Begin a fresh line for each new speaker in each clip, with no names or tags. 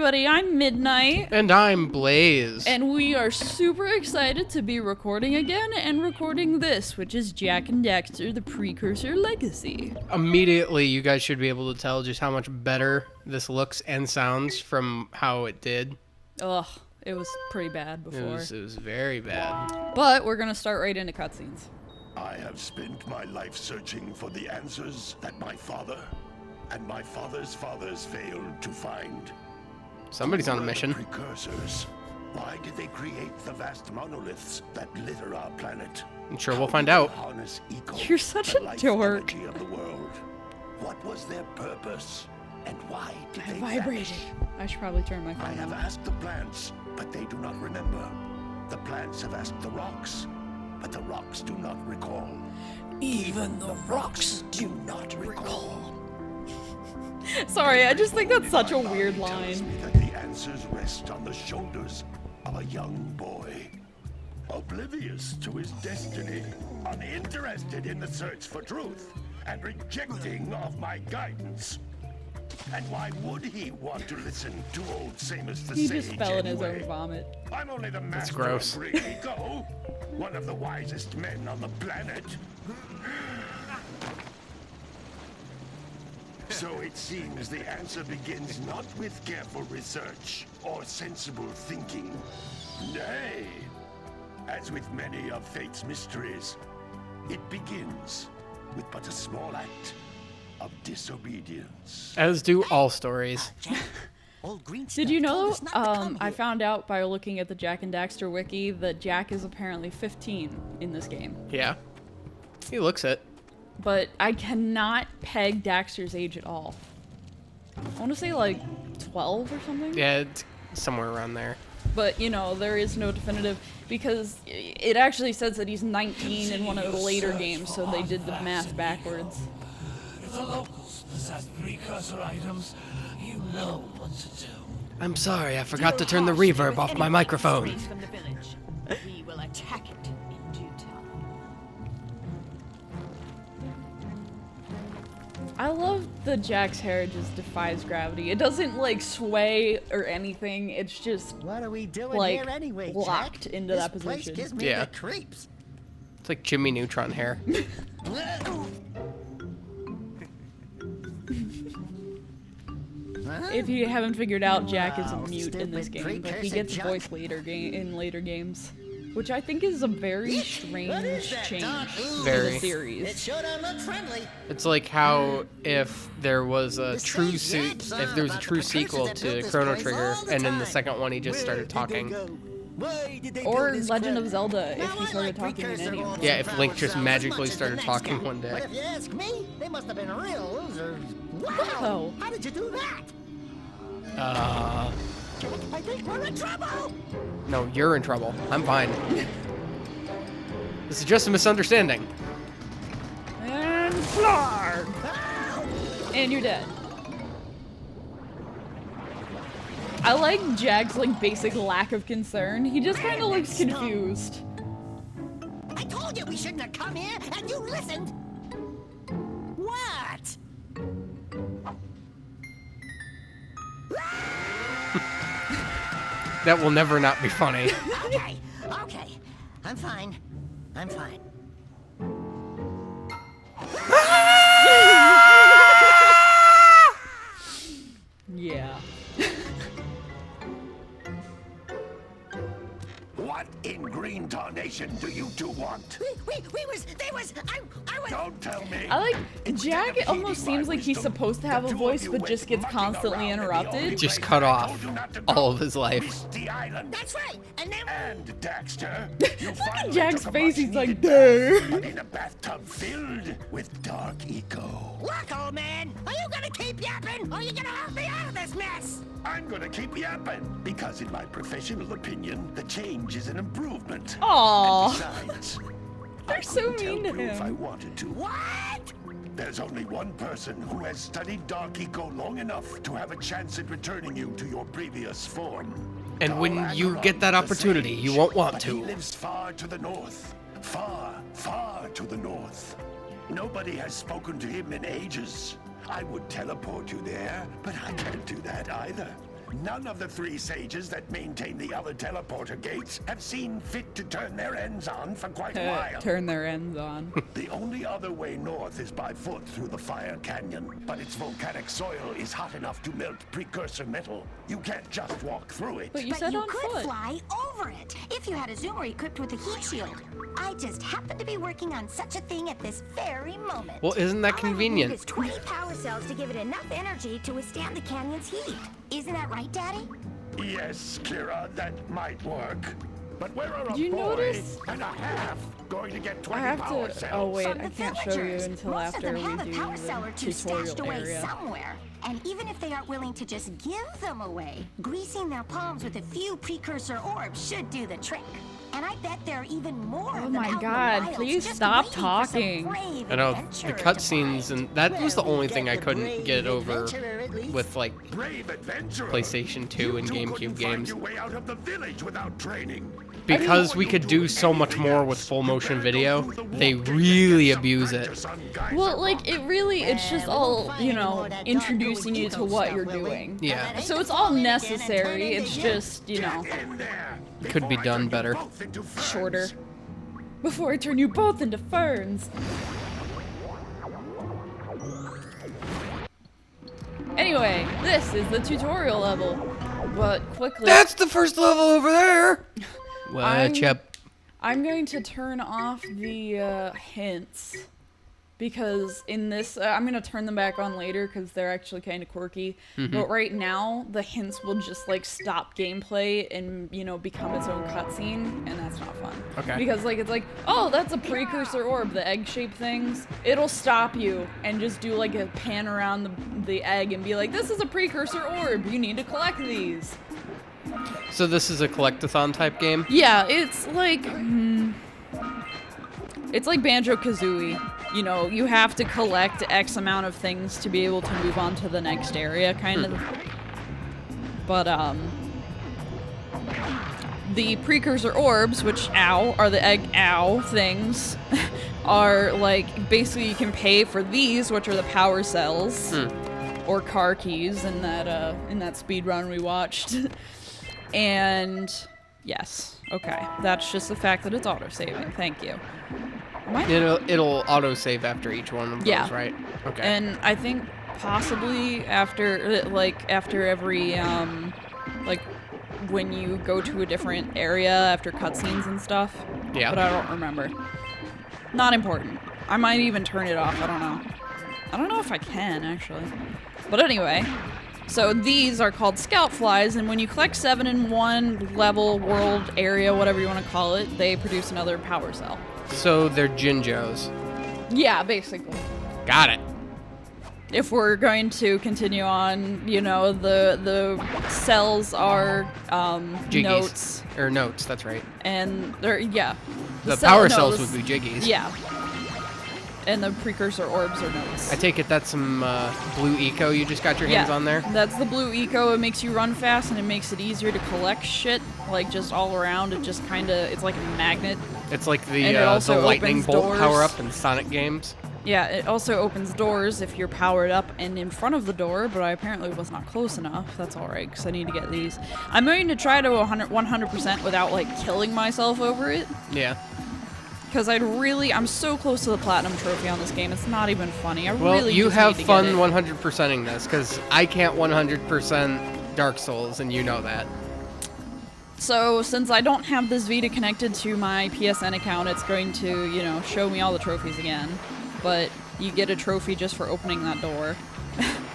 everybody, I'm Midnight.
And I'm Blaze.
And we are super excited to be recording again and recording this, which is Jak and Daxter, the Precusor Legacy.
Immediately, you guys should be able to tell just how much better this looks and sounds from how it did.
Ugh, it was pretty bad before.
It was very bad.
But we're gonna start right into cutscenes.
I have spent my life searching for the answers that my father and my father's fathers failed to find.
Somebody's on a
Who were
mission.
the precursors. Why did they create the vast monoliths that litter our planet?
I'm sure we'll
How
find
did they
out.
harness eco,
You're such
the
a
life
dork.
energy of the world? What was their purpose, and why did
I
they
vibrated.
vanish?
I should probably turn my
I
phone
have
on.
asked the plants, but they do not remember. The plants have asked the rocks, but the rocks do not recall.
Even the rocks do not recall. Sorry, I just think that's such a
My
weird
mind tells
line.
me that the answers rest on the shoulders of a young boy, oblivious to his destiny, uninterested in the search for truth, and rejecting of my guidance. And why would he want to listen to old Samus the
He
Sage
just fell in his
anyway?
own vomit.
I'm only the master
gross.
of great ego, one of the wisest men on the planet. So it seems the answer begins not with careful research or sensible thinking. Nay, as with many of fate's mysteries, it begins with but a small act of disobedience.
As do all stories.
Did you know, I found out by looking at the Jak and Daxter wiki that Jak is apparently 15 in this game.
Yeah. He looks it.
But I cannot peg Daxter's age at all. I want to say like 12 or something.
Yeah, it's somewhere around there.
But, you know, there is no definitive, because it actually says that he's 19 in one of the later games, so they did the math backwards.
If the locals possess precursor items, you know what to do.
I'm sorry, I forgot to turn the reverb off my microphone.
From the village. We will attack it in due time.
I love the Jak's hair just defies gravity. It doesn't, like, sway or anything. It's just,
What are we doing
like,
here anyway, Jack?
locked into
This
that
place
position.
gives me
Yeah.
the creeps.
It's like Jimmy Neutron hair.
If you haven't figured out, Jak is a
Wow,
mute in this
stupid
game, but he
precursor
gets
junk.
voice in later games. Which I think is a very
What
strange
is that,
change
Doc? Ooh,
Very.
to the
It
series.
sure don't look friendly.
It's like how if there was a
The
true
sage yaps
if there was a
about
true
the precursors
sequel
that
to
built this
Chrono
place
Trigger,
all the
and in the
time.
second one he just started talking.
Why did they
Or
do this
Legend of
crap?
Zelda, if
Now,
he
I
started
like
talking in
precursor
any of
ones
them.
Yeah,
and
if Link just
power cells as
magically
much as the
started
next
talking
guy.
one day.
But if you ask me, they must have been real losers. Wow!
Whoa.
How did you do that? I think we're in trouble!
No, you're in trouble. I'm fine. This is just a misunderstanding.
And flarg! And you're dead. I like Jak's, like, basic lack of concern. He just kind of looks confused.
I told you we shouldn't have come here, and you listened! What?
That will never not be funny.
Okay, okay. I'm fine. I'm fine.
Yeah.
What in green tarnation do you two want?
They was, I was...
Don't tell me.
I like,
Instead
Jak
of
almost
heeding my
seems like he's
wisdom,
supposed to have
the
a
two of
voice,
you
but
went
just gets
mucking
constantly
around in the
interrupted.
only
Just
place
cut
I
off
told you not to
all
go.
of his life.
Misty Island.
That's right, and then...
And Daxter, you
Look at
finally
Jak's
took a
face, he's
much-needed
like,
bath,
"Duh."
but in a bathtub filled with dark eco.
Look, old man, are you gonna keep yapping, or are you gonna help me out of this mess?
I'm gonna keep yapping, because in my professional opinion, the change is an improvement.
Aww.
And besides,
They're
I
so
couldn't tell
mean to
you if I
him.
wanted to.
What?
There's only one person who has studied Dark Eco long enough to have a chance at returning you to your previous form.
And when
Dark
you get that
the
opportunity,
Sage,
you won't want
but
to.
He lives far to the north. Far, far to the north. Nobody has spoken to him in ages. I would teleport you there, but I can't do that either. None of the 3 sages that maintain the other teleporter gates have seen fit to turn their ends on for quite a while.
Turn their ends on.
The only other way north is by foot through the Fire Canyon, but its volcanic soil is hot enough to melt precursor metal. You can't just walk through it.
But you said on
could
foot.
fly over it if you had a zoomer equipped with a heat shield. I just happen to be working on such a thing at this very moment.
Well, isn't that
All I
convenient?
need is 20 power cells to give it enough energy to withstand the canyon's heat. Isn't that right, Daddy?
Yes, Kira, that might work. But where are a
You
boy
notice-
and a half going to get 20
I have
power
to.
cells?
Oh wait,
From
I
the
can't show you
villagers.
until
Most
after
of
we
them have
do
a power cell or
the
two stashed
tutorial
away
area.
somewhere. And even if they aren't willing to just give them away, greasing their palms with a few precursor orbs should do the trick. And I bet there are even more
Oh
of them
my
out in the
God,
wilds
please
just
stop
waiting for some
talking.
brave
I know
adventurer
the
to
cutscenes,
find.
and that was the only thing I
get the
couldn't
brave
get over
adventurer at least.
with like
Brave adventurer.
PlayStation 2
You
and
two
GameCube
couldn't
games.
Find your way out of the village without training.
Because we could do so much more with full motion video, they really abuse it.
Well, like it really, it's just all, you know, introducing you to what you're doing.
Yeah,
So it's all necessary. It's just, you know,
In there.
Could be
before I
done
turn you
better.
both into ferns.
shorter. Before I turn you both into ferns. Anyway, this is the tutorial level. But quickly,
that's the first level over there. Watch
I'm-
up.
I'm going to turn off the hints. Because in this, I'm going to turn them back on later because they're actually kind of quirky. But right now, the hints will just like stop gameplay and, you know, become its own cutscene. And that's not fun.
Okay.
Because like, it's like, oh, that's a precursor orb, the egg-shaped things. It'll stop you and just do like a pan around the egg and be like, this is a precursor orb. You need to collect these.
So this is a collectathon type game?
Yeah, it's like, it's like Banjo-Kazooie. You know, you have to collect X amount of things to be able to move on to the next area, kind of. But, the precursor orbs, which, are the egg things, are, like, basically you can pay for these, which are the power cells, or car keys in that speed run we watched. And, yes, okay, that's just the fact that it's auto-saving, thank you.
It'll autosave after each one of those,
Yeah.
right? Okay.
And I think possibly after every, like, when you go to a different area after cutscenes and stuff.
Yeah.
But I don't remember. Not important. I might even turn it off, I don't know. I don't know if I can, actually. But anyway, so these are called scout flies, and when you collect 7 in one level, world, area, whatever you want to call it, they produce another power cell.
So they're Jinjos.
Yeah, basically.
Got it.
If we're going to continue on, you know, the cells are
Jiggies.
notes,
Or notes, that's right.
and they're
The power cells would be jiggies.
Yeah, and the precursor orbs are notes.
I take it that's some blue eco you just got your hands on there?
That's the blue eco. It makes you run fast and it makes it easier to collect shit, like just all around. It just kind of, it's like a magnet.
It's like
And it
the
also
lightning
opens
bolt
doors.
power-up in Sonic games.
Yeah, it also opens doors if you're powered up and in front of the door, but I apparently was not close enough. That's alright, because I need to get these. I'm going to try to 100% without, like, killing myself over it.
Yeah.
Because I'm so close to the Platinum Trophy on this game, it's not even funny. I
Well,
really
you
just
have
need to
fun
get it.
100%ing this, because I can't 100% Dark Souls, and you know that.
So, since I don't have this Vita connected to my PSN account, it's going to, you know, show me all the trophies again. But you get a trophy just for opening that door.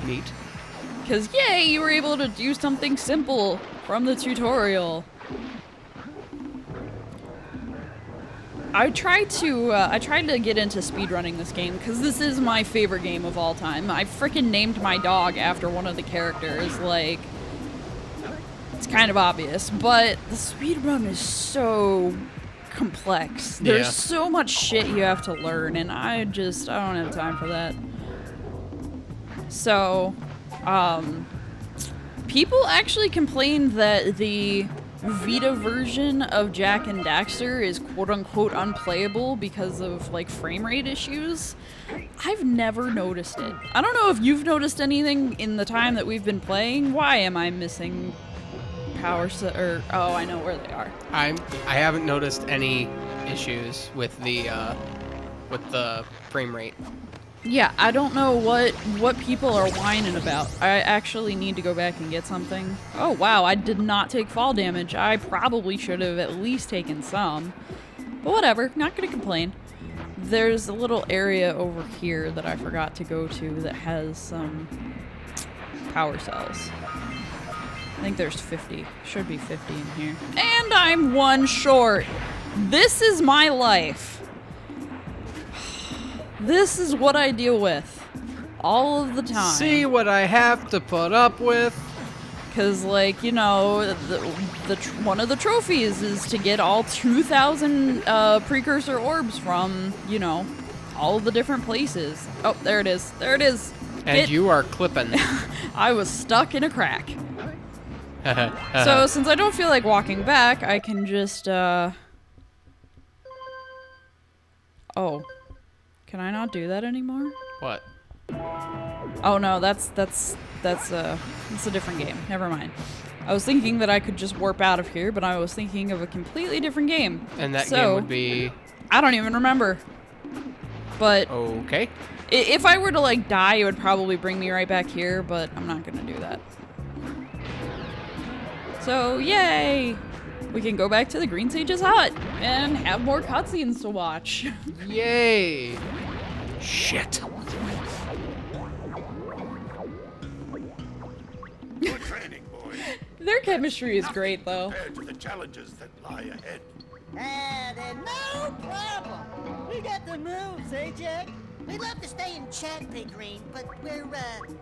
Neat.
Because, yay, you were able to do something simple from the tutorial. I tried to get into speedrunning this game, because this is my favorite game of all time. I freaking named my dog after one of the characters, like... It's kind of obvious, but the speedrun is so complex. There's
Yeah.
so much shit you have to learn, and I don't have time for that. So, people actually complained that the Vita version of Jak and Daxter is quote-unquote unplayable because of like frame rate issues. I've never noticed it. I don't know if you've noticed anything in the time that we've been playing. Why am I missing or oh, I know where they are.
I haven't noticed any issues with the frame rate.
Yeah, I don't know what people are whining about. I actually need to go back and get something. Oh wow, I did not take fall damage. I probably should have at least taken some. But whatever, not gonna complain. There's a little area over here that I forgot to go to that has some power cells. I think there's 50. Should be 50 in here. And I'm one short. This is my life. This is what I deal with all of the time.
See what I have to put up with?
Because, like, you know, one of the trophies is to get all 2,000 precursor orbs from, you know, all of the different places. Oh, there it is. There it is.
And you are clipping.
I was stuck in a crack. So, since I don't feel like walking back, I can just, Oh. Can I not do that anymore?
What?
Oh no, that's a different game. Never mind. I was thinking that I could just warp out of here, but I was thinking of a completely different game.
And that game would be...
I don't even remember. But...
Okay.
If I were to, like, die, it would probably bring me right back here, but I'm not gonna do that. So, yay! We can go back to the Green Sage's hut and have more cutscenes to watch.
Yay! Shit.
Good training, boys.
Their chemistry is great, though.
Compared to the challenges that lie ahead.
Then no problem. We got the moves, eh, Jack? We'd love to stay and chat, Big Green, but we're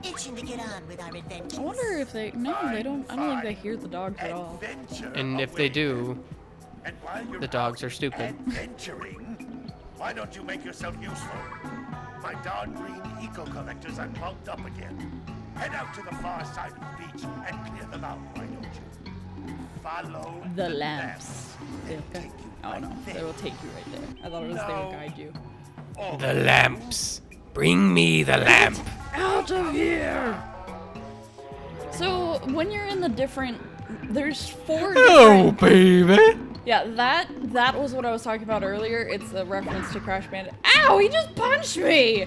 itching to get on with our adventures.
I wonder if they... No, they don't... I don't think they hear the dogs at all.
Adventure
And if they do,
And while you're
the dogs are stupid.
adventuring, why don't you make yourself useful? My darn green eco-collectors are plugged up again. Head out to the far side of the beach and clear them out, why don't you? Follow
The lamps.
They'll
Okay.
take you
Oh
right
no,
there.
they will take you right there. I thought it was they would guide you.
Oh,
The lamps. Bring me the lamp.
Out of here! So, when you're in the different... There's 4
Oh,
different...
baby.
Yeah, that was what I was talking about earlier. It's a reference to Crash Bandicoot. Ow! He just punched me!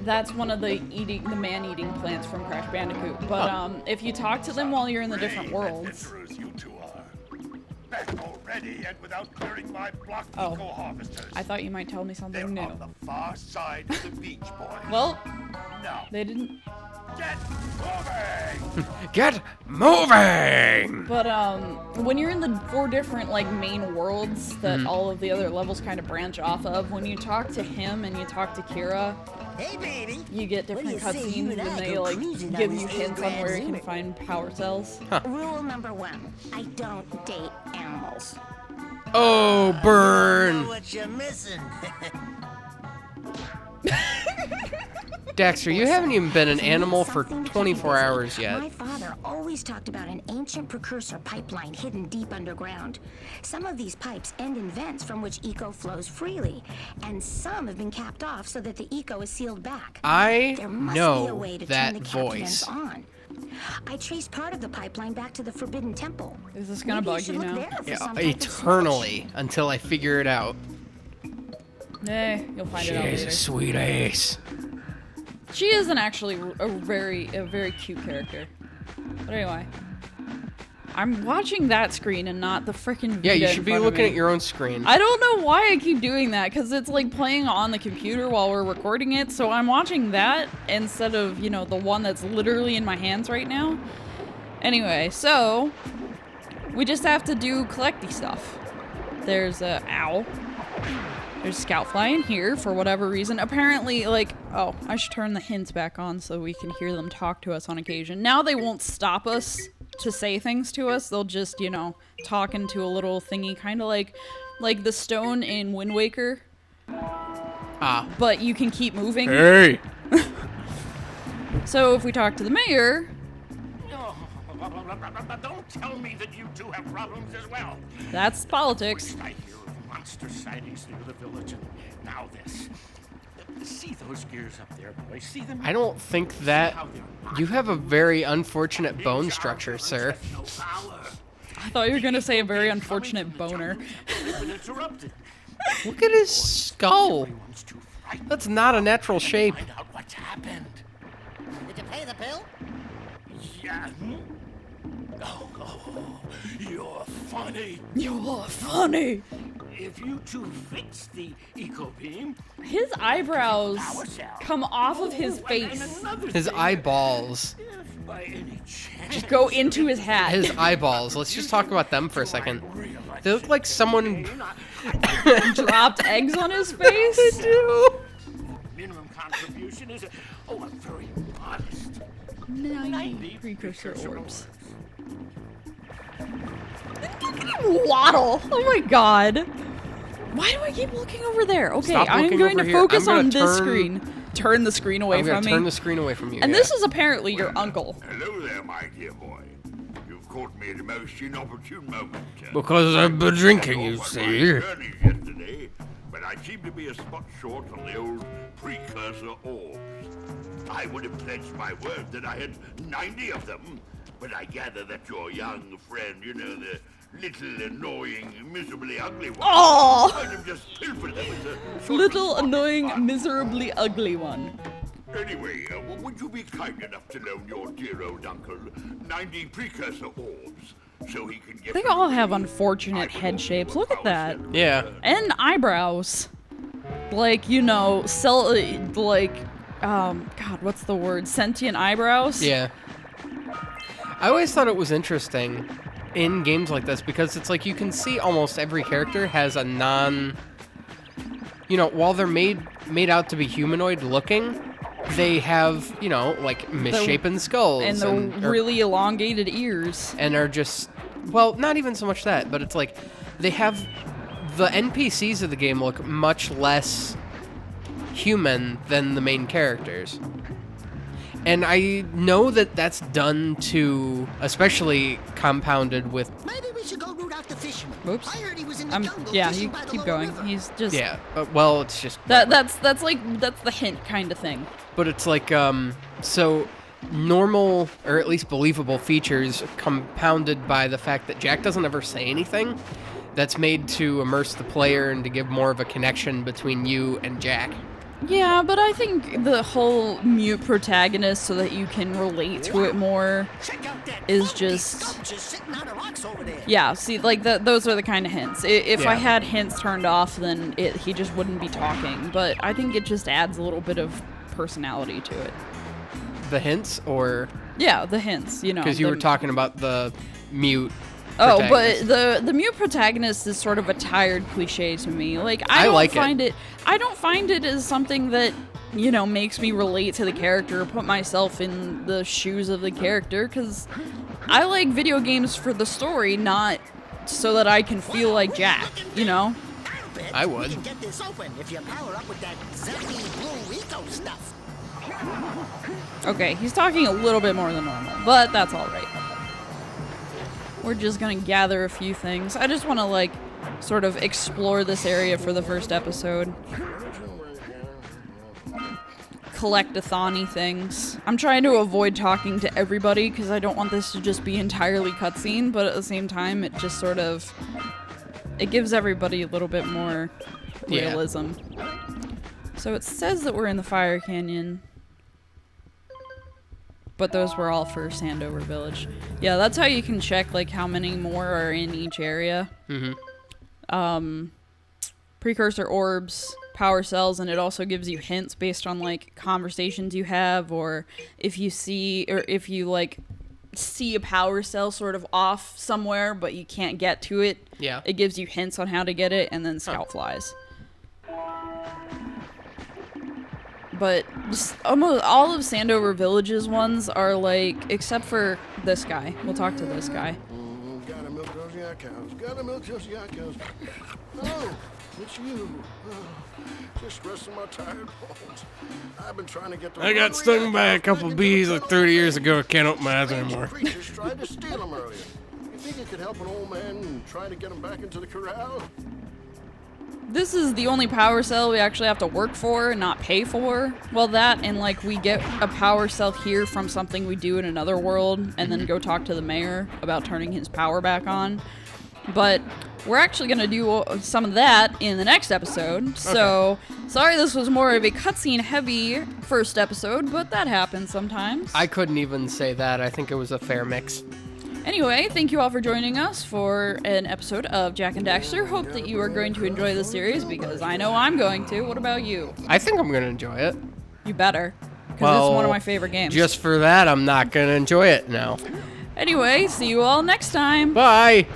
That's one of the man-eating plants from Crash Bandicoot. But, if you talk to them while you're in the different
brave
worlds...
adventurers you two are. Back already and without clearing my block
Oh.
eco-harvesters.
I thought you might tell me
They're
something new.
on the far side of the beach, boys.
Well,
now,
they didn't...
get moving!
Get moving.
But, when you're in the 4 different, like, main worlds that all of the other levels kind of branch off of, when you talk to him and you talk to Kira,
Hey, baby.
you get
What do
different
you say you
cutscenes
and
and
I
they,
go
like,
cruising
give
on
you
this
hints on
Grand
where you can
Zoo?
find power cells.
Rule number 1, I don't date animals.
Oh,
Know
burn.
what you're missing.
Daxter, you haven't even been an animal for
Something to keep
24
busy.
hours yet.
My father always talked about an ancient precursor pipeline hidden deep underground. Some of these pipes end in vents from which eco flows freely, and some have been capped off so that the eco is sealed back.
I
There must be a
know
way to
that
turn the capped
voice.
vents on. I traced part of the pipeline back to the Forbidden Temple.
Is this gonna
Maybe
bug
should
you
look
now?
there for
Yeah,
some type of
eternally until I figure it out.
You'll find it out
She's
later.
a sweet ace.
She isn't actually a very cute character. But anyway, I'm watching that screen and not the frickin'
Yeah, you
Vita
should
in
be
front of
looking
me.
at your own screen.
I don't know why I keep doing that, because it's like playing on the computer while we're recording it, so I'm watching that instead of, you know, the one that's literally in my hands right now. Anyway, so we just have to do collecty stuff. There's a owl. There's Scoutfly in here for whatever reason. Apparently, like, oh, I should turn the hints back on so we can hear them talk to us on occasion. Now they won't stop us to say things to us. They'll just, you know, talk into a little thingy, kind of like the stone in Wind Waker.
Ah.
But you can keep moving.
Hey.
So if we talk to the mayor,
Don't tell me that you two have problems as well.
That's politics.
I hear of monster sightings near the village, and now this. See those gears up there, boys? See them?
I don't think that... You have a very unfortunate bone structure, sir.
I thought you were gonna say a very unfortunate boner.
Look at his skull. That's not a natural shape.
Find out what's happened.
Did you pay the bill?
Yeah. Oh, you're funny.
You're funny.
If you two fix the eco beam,
His eyebrows come off of his face.
His eyeballs.
if by any chance
Just go into his hat.
His eyeballs. Let's just talk about them for a second. They look like someone...
Dropped eggs on his face.
minimum contribution is a very modest
90 precursor orbs. Waddle. Oh my god. Why do I keep looking over there? Okay,
Stop
I'm
looking
going
over
to
here.
focus
I'm gonna
on this
turn-
screen. Turn the screen away
I'm
from
gonna
me.
turn the screen away from you.
And
yeah.
this is apparently your uncle.
Hello there, my dear boy. You've caught me at a most inopportune moment.
Because I've been drinking, you
I
see.
journeyed yesterday, but I seem to be a spot short on the old precursor orbs. I would have pledged my word that I had 90 of them, but I gather that your young friend, you know, the little annoying, miserably ugly one,
Oh,
might have just pilfered them as a sort of
little
spot
annoying,
fun.
miserably ugly one.
Anyway, would you be kind enough to loan your dear old uncle 90 precursor orbs so he can get...
They all have unfortunate head shapes. Look at that.
Yeah.
And eyebrows. Like, you know, God, what's the word? Sentient eyebrows?
Yeah. I always thought it was interesting in games like this because it's like you can see almost every character has a non... You know, while they're made out to be humanoid looking, they have, you know, like misshapen skulls.
And the really elongated ears.
And are just... Well, not even so much that, but it's like they have... The NPCs of the game look much less human than the main characters. And I know that that's done to, especially compounded with...
Maybe we should go root out the fisherman.
Oops.
I heard he was in the jungle
Yeah,
fishing
you
by the
keep
lower
going.
river.
He's just...
Yeah, well, it's just...
That's the hint kind of thing.
But it's like, so normal, or at least believable features compounded by the fact that Jak doesn't ever say anything. That's made to immerse the player and to give more of a connection between you and Jak.
Yeah, but I think the whole mute protagonist so that you can relate to it more
Check out that
is
funky
just...
sculpture sitting on the rocks over there.
Yeah, see, like, those are the kind of hints. If I
Yeah.
had hints turned off, then he just wouldn't be talking. But I think it just adds a little bit of personality to it.
The hints, or...
Yeah, the hints, you know.
Because you were talking about the mute
Oh,
protagonist.
but the mute protagonist is sort of a tired cliche to me. Like,
I
don't
like it.
find it. I don't find it as something that, you know, makes me relate to the character, put myself in the shoes of the character, because I like video games for the story, not so that I can feel like Jak, you know?
Bet
I
you
would.
can get this open if you power up with that zappy blue eco stuff.
Okay, he's talking a little bit more than normal, but that's alright. We're just gonna gather a few things. I just want to, like, sort of explore this area for the first episode. Collect-a-thony things. I'm trying to avoid talking to everybody because I don't want this to just be entirely cutscene, but at the same time, it just sort of... It gives everybody a little bit more
Yeah.
realism. So it says that we're in the Fire Canyon. But those were all for Sandover Village. Yeah, that's how you can check, like, how many more are in each area.
Mm-hmm.
Precursor orbs, power cells, and it also gives you hints based on, like, conversations you have, or if you see, or if you, like, see a power cell sort of off somewhere, but you can't get to it.
Yeah.
It gives you hints on how to get it, and then scout flies. But just almost all of Sandover Village's ones are like, except for this guy. We'll talk to this guy.
yak cows. Gotta milk those yak cows. Oh, it's you. Oh, just resting my tired bones. I've been trying to get the
I got stung by a couple bees like 30 years ago. I can't open my eyes anymore.
Creatures tried to steal them earlier. You think you could help an old man and try to get him back into the corral?
This is the only power cell we actually have to work for and not pay for. Well, that and like we get a power cell here from something we do in another world and then go talk to the mayor about turning his power back on. But we're actually going to do some of that in the next episode. So, sorry this was more of a cutscene heavy first episode, but that happens sometimes.
I couldn't even say that. I think it was a fair mix.
Anyway, thank you all for joining us for an episode of Jak and Daxter. Hope that you are going to enjoy this series because I know I'm going to. What about you?
I think I'm going to enjoy it.
You better, because it's one of my favorite games.
Just for that, I'm not going to enjoy it now.
Anyway, see you all next time.
Bye.